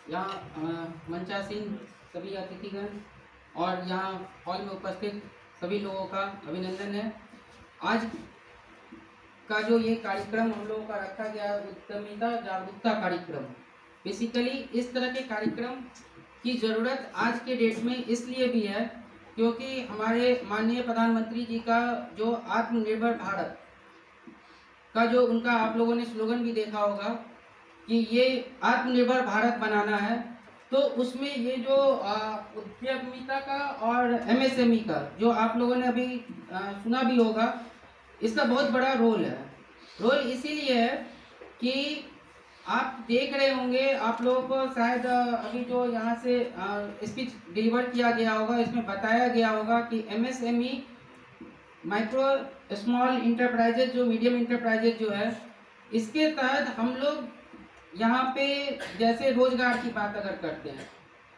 यहाँ मंचासीन सभी अतिथिगण और यहाँ हॉल में उपस्थित सभी लोगों का अभिनंदन है। आज का जो ये कार्यक्रम हम लोगों का रखा गया उद्यमिता जागरूकता कार्यक्रम, बेसिकली इस तरह के कार्यक्रम की ज़रूरत आज के डेट में इसलिए भी है क्योंकि हमारे माननीय प्रधानमंत्री जी का जो आत्मनिर्भर भारत का जो उनका आप लोगों ने स्लोगन भी देखा होगा कि ये आत्मनिर्भर भारत बनाना है, तो उसमें ये जो उद्यमिता का और एमएसएमई का जो आप लोगों ने अभी सुना भी होगा, इसका बहुत बड़ा रोल है। रोल इसीलिए है कि आप देख रहे होंगे, आप लोगों को शायद अभी जो यहाँ से स्पीच डिलीवर किया गया होगा, इसमें बताया गया होगा कि एमएसएमई माइक्रो स्मॉल इंटरप्राइजेज जो मीडियम इंटरप्राइजेज जो है, इसके तहत हम लोग यहाँ पे जैसे रोजगार की बात अगर करते हैं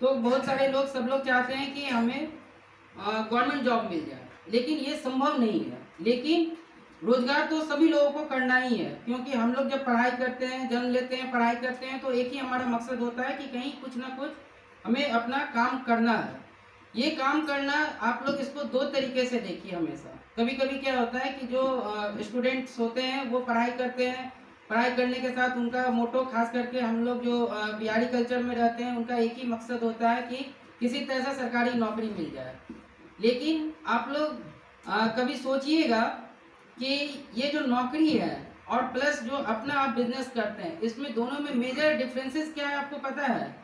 तो बहुत सारे लोग सब लोग चाहते हैं कि हमें गवर्नमेंट जॉब मिल जाए, लेकिन ये संभव नहीं है। लेकिन रोजगार तो सभी लोगों को करना ही है, क्योंकि हम लोग जब पढ़ाई करते हैं, जन्म लेते हैं, पढ़ाई करते हैं, तो एक ही हमारा मकसद होता है कि कहीं कुछ ना कुछ हमें अपना काम करना है। ये काम करना आप लोग इसको दो तरीके से देखिए हमेशा। कभी कभी क्या होता है कि जो स्टूडेंट्स होते हैं वो पढ़ाई करते हैं, पढ़ाई करने के साथ उनका मोटो, खास करके हम लोग जो बिहारी कल्चर में रहते हैं, उनका एक ही मकसद होता है कि किसी तरह से सरकारी नौकरी मिल जाए। लेकिन आप लोग कभी सोचिएगा कि ये जो नौकरी है और प्लस जो अपना आप बिजनेस करते हैं, इसमें दोनों में मेजर डिफरेंसेस क्या है आपको पता है?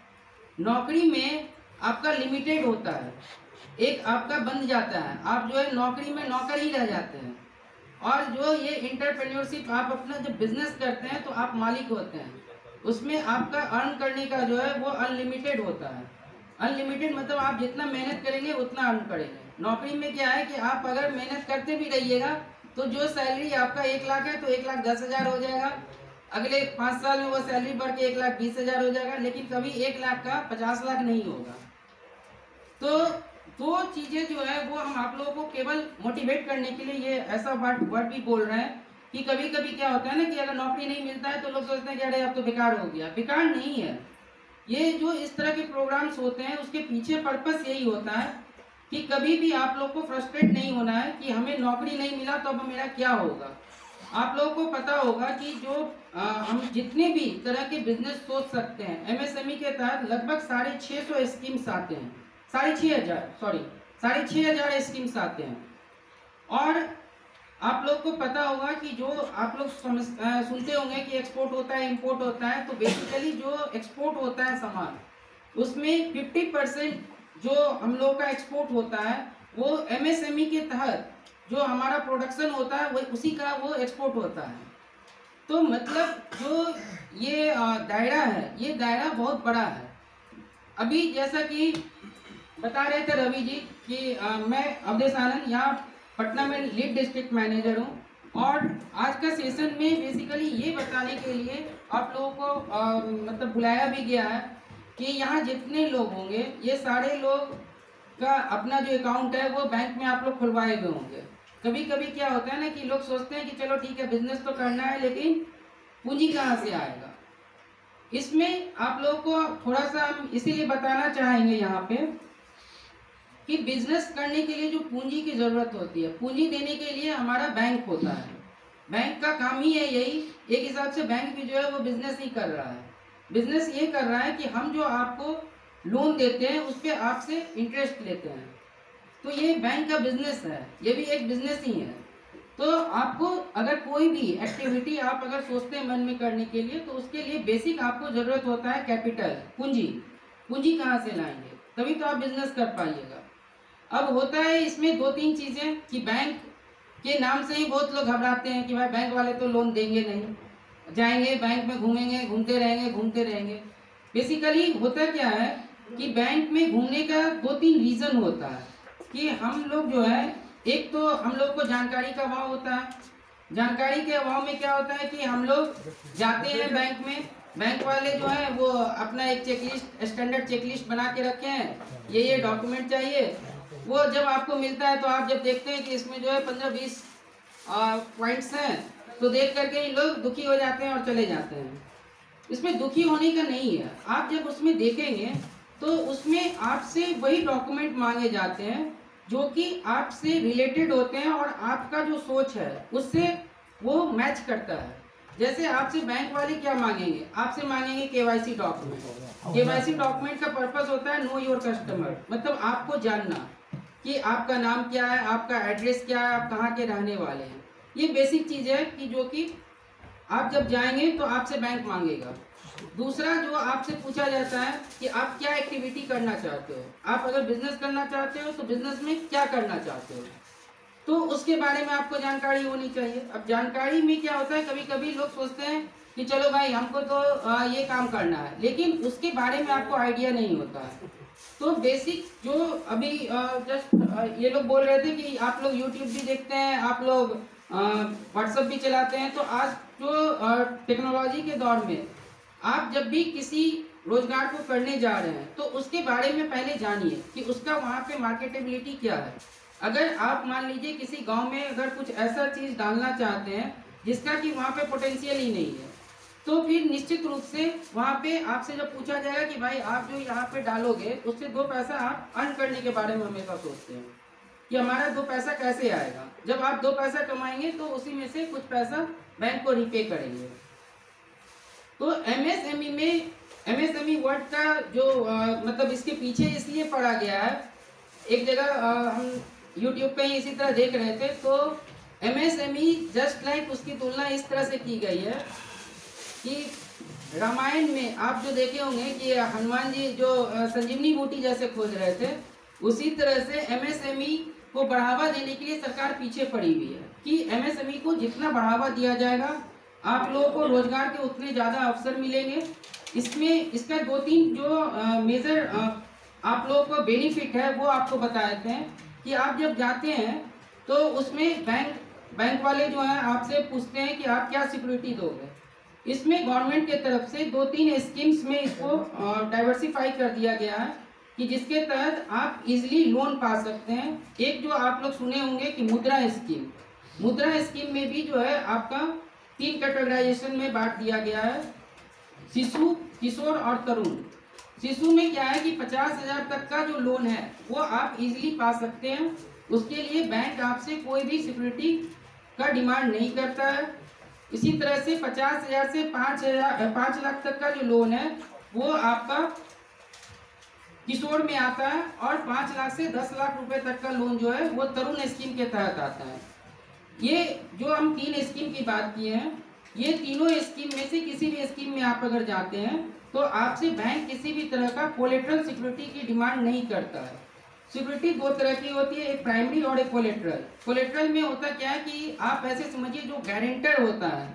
नौकरी में आपका लिमिटेड होता है, एक आपका बंद जाता है, आप जो है नौकरी में नौकर ही रह जाते हैं। और जो ये इंटरप्रेन्योरशिप, आप अपना जब बिजनेस करते हैं तो आप मालिक होते हैं, उसमें आपका अर्न करने का जो है वो अनलिमिटेड होता है। अनलिमिटेड मतलब आप जितना मेहनत करेंगे उतना अर्न करेंगे। नौकरी में क्या है कि आप अगर मेहनत करते भी रहिएगा तो जो सैलरी आपका 1 लाख है तो 1,10,000 हो जाएगा, अगले 5 साल में वो सैलरी बढ़ के 1,20,000 हो जाएगा, लेकिन कभी 1 लाख का 50 लाख नहीं होगा। तो दो चीजें जो है वो हम आप लोगों को केवल मोटिवेट करने के लिए ये ऐसा वर्ड भी बोल रहे हैं कि कभी कभी क्या होता है ना कि अगर नौकरी नहीं मिलता है तो लोग सोचते हैं कि अरे अब तो बेकार हो गया। बेकार नहीं है। ये जो इस तरह के प्रोग्राम्स होते हैं उसके पीछे पर्पस यही होता है कि कभी भी आप लोग को फ्रस्ट्रेट नहीं होना है कि हमें नौकरी नहीं मिला तो अब मेरा क्या होगा। आप लोगों को पता होगा कि जो हम जितने भी तरह के बिजनेस सोच सकते हैं, एमएसएमई के तहत लगभग 650 स्कीम्स आते हैं, 6,500 स्कीम्स आते हैं। और आप लोग को पता होगा कि जो आप लोग सुनते होंगे कि एक्सपोर्ट होता है, इंपोर्ट होता है, तो बेसिकली जो एक्सपोर्ट होता है सामान, उसमें 50% जो हम लोग का एक्सपोर्ट होता है वो एमएसएमई के तहत जो हमारा प्रोडक्शन होता है वो उसी का वो एक्सपोर्ट होता है। तो मतलब जो ये दायरा है, ये दायरा बहुत बड़ा है। अभी जैसा कि बता रहे थे रवि जी कि मैं अवधेश आनंद यहाँ पटना में लीड डिस्ट्रिक्ट मैनेजर हूँ, और आज का सेशन में बेसिकली ये बताने के लिए आप लोगों को मतलब बुलाया भी गया है कि यहाँ जितने लोग होंगे ये सारे लोग का अपना जो अकाउंट है वो बैंक में आप लोग खुलवाए हुए होंगे। कभी कभी क्या होता है ना कि लोग सोचते हैं कि चलो ठीक है बिजनेस तो करना है, लेकिन पूंजी कहाँ से आएगा। इसमें आप लोगों को थोड़ा सा हम इसीलिए बताना चाहेंगे यहाँ पे कि बिजनेस करने के लिए जो पूंजी की जरूरत होती है, पूंजी देने के लिए हमारा बैंक होता है। बैंक का काम ही है यही। एक हिसाब से बैंक भी जो है वो बिजनेस ही कर रहा है। बिजनेस ये कर रहा है कि हम जो आपको लोन देते हैं उस पर आपसे इंटरेस्ट लेते हैं, तो ये बैंक का बिजनेस है, ये भी एक बिजनेस ही है। तो आपको अगर कोई भी एक्टिविटी आप अगर सोचते हैं मन में करने के लिए, तो उसके लिए बेसिक आपको जरूरत होता है कैपिटल, पूंजी। पूंजी कहाँ से लाएंगे, तभी तो आप बिजनेस कर पाइएगा। अब होता है इसमें 2-3 चीजें कि बैंक के नाम से ही बहुत लोग घबराते हैं कि भाई बैंक वाले तो लोन देंगे नहीं, जाएंगे बैंक में घूमेंगे, घूमते रहेंगे। बेसिकली होता क्या है कि बैंक में घूमने का 2-3 रीजन होता है कि हम लोग जो है, एक तो हम लोग को जानकारी का अभाव होता है। जानकारी के अभाव में क्या होता है कि हम लोग जाते हैं बैंक में, बैंक वाले जो है वो अपना एक चेकलिस्ट, स्टैंडर्ड चेकलिस्ट बना के रखे हैं, ये डॉक्यूमेंट चाहिए। वो जब आपको मिलता है तो आप जब देखते हैं कि इसमें जो है 15-20 पॉइंट्स हैं, तो देख करके ही लोग दुखी हो जाते हैं और चले जाते हैं। इसमें दुखी होने का नहीं है। आप जब उसमें देखेंगे तो उसमें आपसे वही डॉक्यूमेंट मांगे जाते हैं जो कि आपसे रिलेटेड होते हैं और आपका जो सोच है उससे वो मैच करता है। जैसे आपसे बैंक वाले क्या मांगेंगे, आपसे मांगेंगे केवाईसी डॉक्यूमेंट। केवाईसी डॉक्यूमेंट का पर्पस होता है नो योर कस्टमर, मतलब आपको जानना कि आपका नाम क्या है, आपका एड्रेस क्या है, आप कहाँ के रहने वाले हैं। ये बेसिक चीज़ है कि जो कि आप जब जाएंगे तो आपसे बैंक मांगेगा। दूसरा जो आपसे पूछा जाता है कि आप क्या एक्टिविटी करना चाहते हो, आप अगर बिजनेस करना चाहते हो तो बिजनेस में क्या करना चाहते हो, तो उसके बारे में आपको जानकारी होनी चाहिए। अब जानकारी में क्या होता है, कभी कभी लोग सोचते हैं कि चलो भाई हमको तो ये काम करना है, लेकिन उसके बारे में आपको आइडिया नहीं होता है। तो बेसिक जो अभी जस्ट ये लोग बोल रहे थे कि आप लोग यूट्यूब भी देखते हैं, आप लोग व्हाट्सएप भी चलाते हैं, तो आज जो टेक्नोलॉजी के दौर में आप जब भी किसी रोजगार को करने जा रहे हैं तो उसके बारे में पहले जानिए कि उसका वहाँ पे मार्केटेबिलिटी क्या है। अगर आप मान लीजिए किसी गांव में अगर कुछ ऐसा चीज़ डालना चाहते हैं जिसका कि वहाँ पे पोटेंशियल ही नहीं है, तो फिर निश्चित रूप से वहाँ पे आपसे जब पूछा जाएगा कि भाई आप जो यहाँ पे डालोगे उससे 2 पैसा आप अर्न करने के बारे में हमेशा सोचते हैं कि हमारा 2 पैसा कैसे आएगा। जब आप 2 पैसा कमाएंगे तो उसी में से कुछ पैसा बैंक को रिपे करेंगे। तो एमएसएमई में एमएसएमई वर्ड का जो मतलब इसके पीछे इसलिए पढ़ा गया है, एक जगह हम यूट्यूब पे ही इसी तरह देख रहे थे, तो एमएसएमई जस्ट लाइक उसकी तुलना इस तरह से की गई है कि रामायण में आप जो देखे होंगे कि हनुमान जी जो संजीवनी बूटी जैसे खोज रहे थे, उसी तरह से एमएसएमई को बढ़ावा देने के लिए सरकार पीछे पड़ी हुई है कि एमएसएमई को जितना बढ़ावा दिया जाएगा आप लोगों को रोजगार के उतने ज़्यादा अवसर मिलेंगे। इसमें इसका 2-3 जो मेजर आप लोगों को बेनिफिट है वो आपको बता देते हैं कि आप जब जाते हैं तो उसमें बैंक वाले जो है आपसे पूछते हैं कि आप क्या सिक्योरिटी दोगे। इसमें गवर्नमेंट के तरफ से 2-3 स्कीम्स में इसको डाइवर्सिफाई कर दिया गया है कि जिसके तहत आप इजीली लोन पा सकते हैं। एक जो आप लोग सुने होंगे कि मुद्रा स्कीम, मुद्रा स्कीम में भी जो है आपका 3 कैटेगराइजेशन में बांट दिया गया है, शिशु, किशोर और तरुण। शिशु में क्या है कि 50,000 तक का जो लोन है वो आप इजीली पा सकते हैं। उसके लिए बैंक आपसे कोई भी सिक्योरिटी का डिमांड नहीं करता है। इसी तरह से 50,000 से 5 लाख तक का जो लोन है वो आपका किशोर में आता है, और 5 लाख से 10 लाख रुपए तक का लोन जो है वो तरुण स्कीम के तहत आता है। ये जो हम 3 स्कीम की बात किए हैं, ये तीनों स्कीम में से किसी भी स्कीम में आप अगर जाते हैं तो आपसे बैंक किसी भी तरह का कोलेटरल सिक्योरिटी की डिमांड नहीं करता है। सिक्योरिटी 2 तरह की होती है, एक प्राइमरी और एक कोलेटरल। कोलेटरल में होता क्या है कि आप ऐसे समझिए जो गारंटर होता है,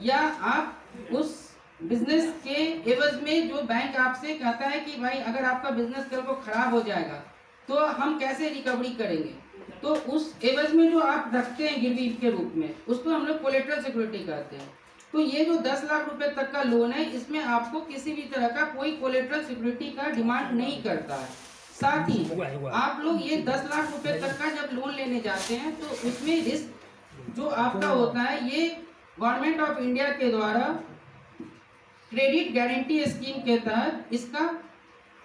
या आप उस बिजनेस के एवज में जो बैंक आपसे कहता है कि भाई अगर आपका बिजनेस कल को खराब हो जाएगा तो हम कैसे रिकवरी करेंगे, तो उस एवज में जो आप रखते हैं गिरवी के रूप में, उसको हम लोग कोलेटरल सिक्योरिटी कहते हैं। तो ये जो 10 लाख रुपए तक का लोन है, इसमें आपको किसी भी तरह का कोई कोलेटरल सिक्योरिटी का डिमांड नहीं करता है। साथ ही आप लोग ये 10 लाख रुपए तक का जब लोन लेने जाते हैं तो उसमें रिस्क जो आपका होता है, ये गवर्नमेंट ऑफ इंडिया के द्वारा क्रेडिट गारंटी स्कीम के तहत इसका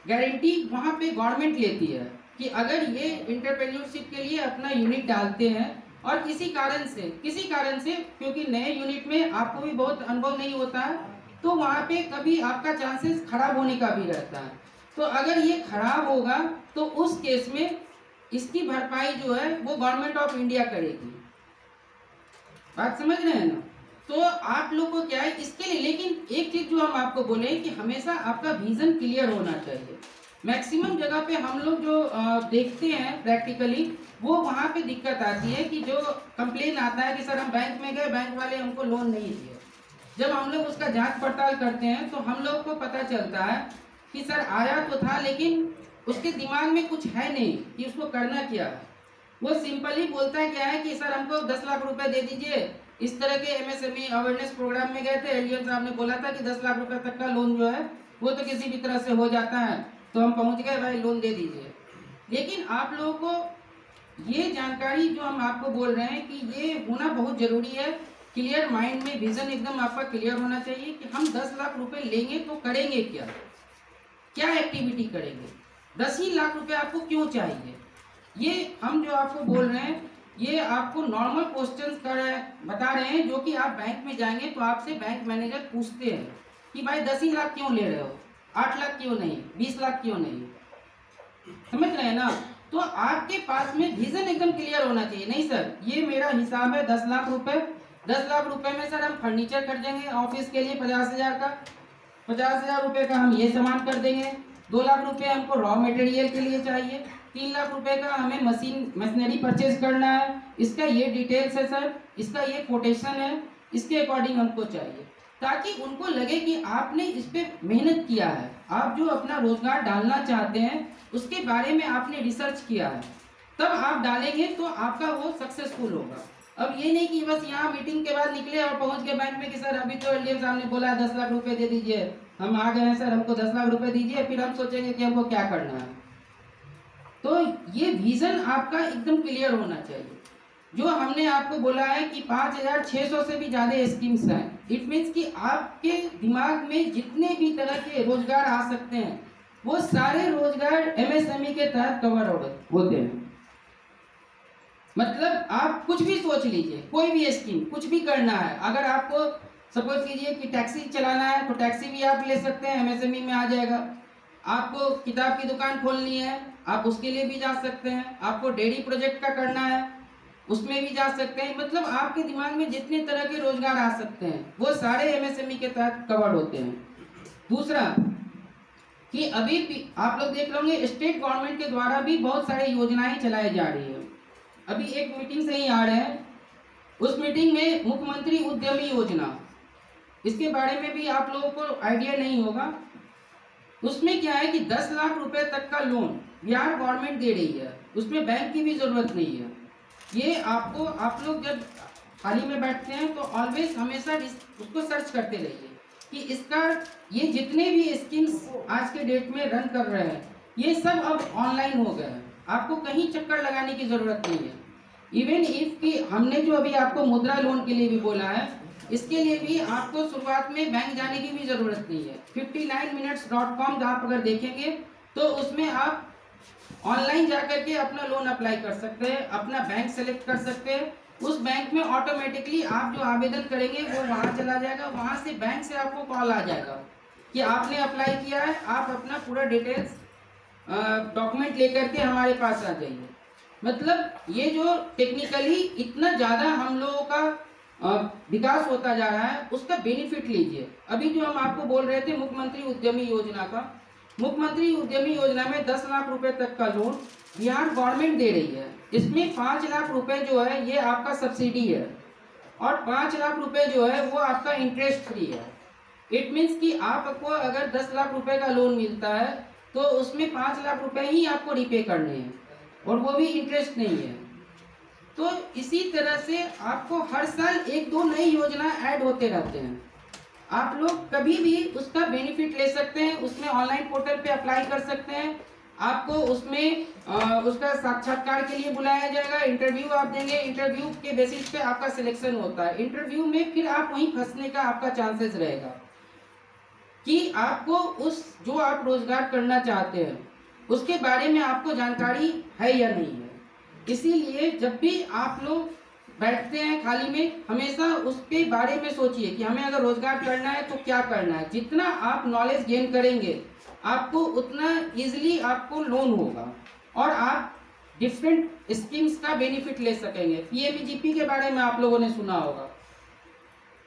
गारंटी वहाँ पे गवर्नमेंट लेती है कि अगर ये इंटरप्रेन्योरशिप के लिए अपना यूनिट डालते हैं और किसी कारण से क्योंकि नए यूनिट में आपको भी बहुत अनुभव नहीं होता है, तो वहाँ पे कभी आपका चांसेस खराब होने का भी रहता है। तो अगर ये खराब होगा तो उस केस में इसकी भरपाई जो है वो गवर्नमेंट ऑफ इंडिया करेगी। बात समझ रहे हैं ना? तो आप लोग को क्या है इसके लिए, लेकिन एक चीज जो हम आपको बोले कि हमेशा आपका विजन क्लियर होना चाहिए। मैक्सिमम जगह पे हम लोग जो देखते हैं प्रैक्टिकली, वो वहाँ पे दिक्कत आती है कि जो कंप्लेन आता है कि सर हम बैंक में गए, बैंक वाले हमको लोन नहीं दिए। जब हम लोग उसका जांच पड़ताल करते हैं तो हम लोग को पता चलता है कि सर आया तो था, लेकिन उसके दिमाग में कुछ है नहीं कि उसको करना क्या है। वो सिंपली बोलता है क्या है कि सर हमको 10 लाख रुपए दे दीजिए। इस तरह के एमएसएमई अवेयरनेस प्रोग्राम में गए थे, एलजीएम साहब ने बोला था कि 10 लाख रुपए तक का लोन जो है वो तो किसी भी तरह से हो जाता है, तो हम पहुंच गए भाई लोन दे दीजिए। लेकिन आप लोगों को ये जानकारी जो हम आपको बोल रहे हैं कि ये होना बहुत ज़रूरी है क्लियर माइंड में विजन एकदम आपका क्लियर होना चाहिए कि हम 10 लाख रुपए लेंगे तो करेंगे क्या, क्या एक्टिविटी करेंगे, 10 ही लाख रुपए आपको क्यों चाहिए। ये हम जो आपको बोल रहे हैं ये आपको नॉर्मल क्वेश्चंस बता रहे हैं, जो कि आप बैंक में जाएंगे तो आपसे बैंक मैनेजर पूछते हैं कि भाई 10 ही लाख क्यों ले रहे हो, 8 लाख क्यों नहीं, 20 लाख क्यों नहीं, समझ रहे हैं ना। तो आपके पास में विजन एकदम क्लियर होना चाहिए। नहीं सर ये मेरा हिसाब है 10 लाख रुपए, 10 लाख रुपए में सर हम फर्नीचर कर देंगे ऑफिस के लिए 50,000 का, 50,000 रुपए का हम ये सामान कर देंगे, 2 लाख रुपए हमको रॉ मटेरियल के लिए चाहिए, 3 लाख रुपए का हमें मशीनरी परचेज करना है, इसका ये डिटेल्स है सर, इसका ये कोटेशन है, इसके अकॉर्डिंग हमको चाहिए, ताकि उनको लगे कि आपने इस पे मेहनत किया है, आप जो अपना रोजगार डालना चाहते हैं उसके बारे में आपने रिसर्च किया है, तब आप डालेंगे तो आपका वो सक्सेसफुल होगा। अब ये नहीं कि बस यहाँ मीटिंग के बाद निकले और पहुंच गए बैंक में कि सर अभी तो एलडीएम साहब ने बोला 10 लाख रुपए दे दीजिए, हम आ गए हैं सर, हमको 10 लाख रुपए दीजिए, फिर हम सोचेंगे कि हमको क्या करना है। तो ये विजन आपका एकदम क्लियर होना चाहिए। जो हमने आपको बोला है कि 5,600 से भी ज्यादा स्कीम्स हैं, इट मीन्स कि आपके दिमाग में जितने भी तरह के रोजगार आ सकते हैं वो सारे रोजगार एमएसएमई के तहत कवर होते हैं। मतलब आप कुछ भी सोच लीजिए, कोई भी स्कीम कुछ भी करना है, अगर आपको सपोज कीजिए कि टैक्सी चलाना है तो टैक्सी भी आप ले सकते हैं, एमएसएमई में आ जाएगा। आपको किताब की दुकान खोलनी है आप उसके लिए भी जा सकते हैं, आपको डेयरी प्रोजेक्ट का करना है उसमें भी जा सकते हैं। मतलब आपके दिमाग में जितने तरह के रोजगार आ सकते हैं वो सारे एमएसएमई के तहत कवर्ड होते हैं। दूसरा कि अभी भी आप लोग देख लोगे स्टेट गवर्नमेंट के द्वारा भी बहुत सारी योजनाएं चलाई जा रही है। अभी एक मीटिंग से ही आ रहे हैं, उस मीटिंग में मुख्यमंत्री उद्यमी योजना, इसके बारे में भी आप लोगों को आइडिया नहीं होगा। उसमें क्या है कि 10 लाख रुपए तक का लोन बिहार गवर्नमेंट दे रही है, उसमें बैंक की भी जरूरत नहीं है। ये आपको आप लोग जब खाली में बैठते हैं तो ऑलवेज हमेशा उसको सर्च करते रहिए कि इसका ये जितने भी स्कीम्स आज के डेट में रन कर रहे हैं ये सब अब ऑनलाइन हो गए हैं, आपको कहीं चक्कर लगाने की जरूरत नहीं है। इवन इफ कि हमने जो अभी आपको मुद्रा लोन के लिए भी बोला है, इसके लिए भी आपको शुरुआत में बैंक जाने की भी जरूरत नहीं है। 59minutes.com आप अगर देखेंगे तो उसमें आप ऑनलाइन जाकर के अपना लोन अप्लाई कर सकते हैं, अपना बैंक सेलेक्ट कर सकते हैं, उस बैंक में ऑटोमेटिकली आप जो आवेदन करेंगे वो वहां चला जाएगा, वहां से बैंक से आपको कॉल आ जाएगा कि आपने अप्लाई किया है, आप अपना पूरा डिटेल्स डॉक्यूमेंट लेकर के हमारे पास आ जाइए। मतलब ये जो टेक्निकली इतना ज़्यादा हम लोगों का विकास होता जा रहा है उसका बेनिफिट लीजिए। अभी जो हम आपको बोल रहे थे मुख्यमंत्री उद्यमी योजना का, मुख्यमंत्री उद्यमी योजना में 10 लाख रुपए तक का लोन बिहार गवर्नमेंट दे रही है। इसमें 5 लाख रुपए जो है ये आपका सब्सिडी है और 5 लाख रुपए जो है वो आपका इंटरेस्ट फ्री है। इट मीन्स कि आपको अगर 10 लाख रुपए का लोन मिलता है तो उसमें 5 लाख रुपए ही आपको रिपे करने हैं और वो भी इंटरेस्ट नहीं है। तो इसी तरह से आपको हर साल 1-2 नई योजना ऐड होते रहते हैं, आप लोग कभी भी उसका बेनिफिट ले सकते हैं। उसमें ऑनलाइन पोर्टल पे अप्लाई कर सकते हैं, आपको उसमें उसका साक्षात्कार के लिए बुलाया जाएगा, इंटरव्यू आप देंगे, इंटरव्यू के बेसिस पे आपका सिलेक्शन होता है। इंटरव्यू में फिर आप वहीं फंसने का आपका चांसेस रहेगा कि आपको उस जो आप रोजगार करना चाहते हैं उसके बारे में आपको जानकारी है या नहीं है। इसीलिए जब भी आप लोग बैठते हैं खाली में हमेशा उसके बारे में सोचिए कि हमें अगर रोजगार करना है तो क्या करना है। जितना आप नॉलेज गेन करेंगे आपको उतना इजीली आपको लोन होगा और आप डिफरेंट स्कीम्स का बेनिफिट ले सकेंगे। पीएमईजीपी के बारे में आप लोगों ने सुना होगा,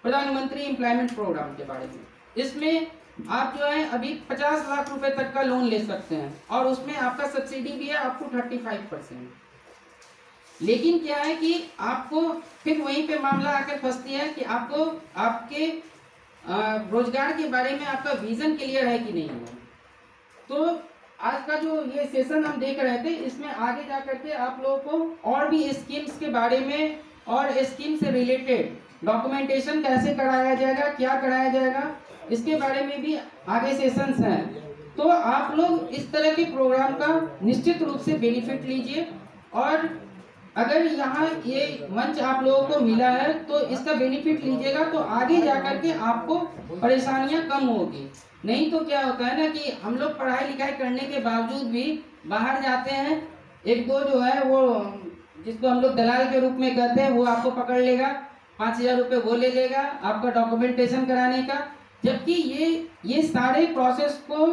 प्रधानमंत्री एम्प्लॉयमेंट प्रोग्राम के बारे में। इसमें आप जो है अभी 50 लाख रुपए तक का लोन ले सकते हैं और उसमें आपका सब्सिडी भी है आपको 35%। लेकिन क्या है कि आपको फिर वहीं पे मामला आकर फंसती है कि आपको आपके रोजगार के बारे में आपका विजन क्लियर है कि नहीं है। तो आज का जो ये सेशन हम देख रहे थे इसमें आगे जा करके आप लोगों को और भी स्कीम्स के बारे में और स्कीम से रिलेटेड डॉक्यूमेंटेशन कैसे कराया जाएगा, क्या कराया जाएगा, इसके बारे में भी आगे सेशंस हैं। तो आप लोग इस तरह के प्रोग्राम का निश्चित रूप से बेनिफिट लीजिए और अगर यहाँ ये मंच आप लोगों को मिला है तो इसका बेनिफिट लीजिएगा, तो आगे जाकर के आपको परेशानियां कम होगी। नहीं तो क्या होता है ना कि हम लोग पढ़ाई लिखाई करने के बावजूद भी बाहर जाते हैं, एक दो जो है वो जिसको हम लोग दलाल के रूप में कहते हैं, वो आपको पकड़ लेगा, 5,000 रुपये वो ले लेगा आपका डॉक्यूमेंटेशन कराने का। जबकि ये सारे प्रोसेस को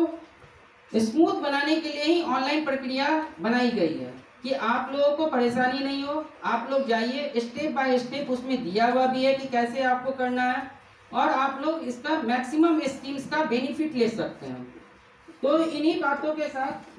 स्मूथ बनाने के लिए ही ऑनलाइन प्रक्रिया बनाई गई है कि आप लोगों को परेशानी नहीं हो। आप लोग जाइए, स्टेप बाय स्टेप उसमें दिया हुआ भी है कि कैसे आपको करना है, और आप लोग इसका मैक्सिमम स्कीम्स का बेनिफिट ले सकते हैं। तो इन्हीं बातों के साथ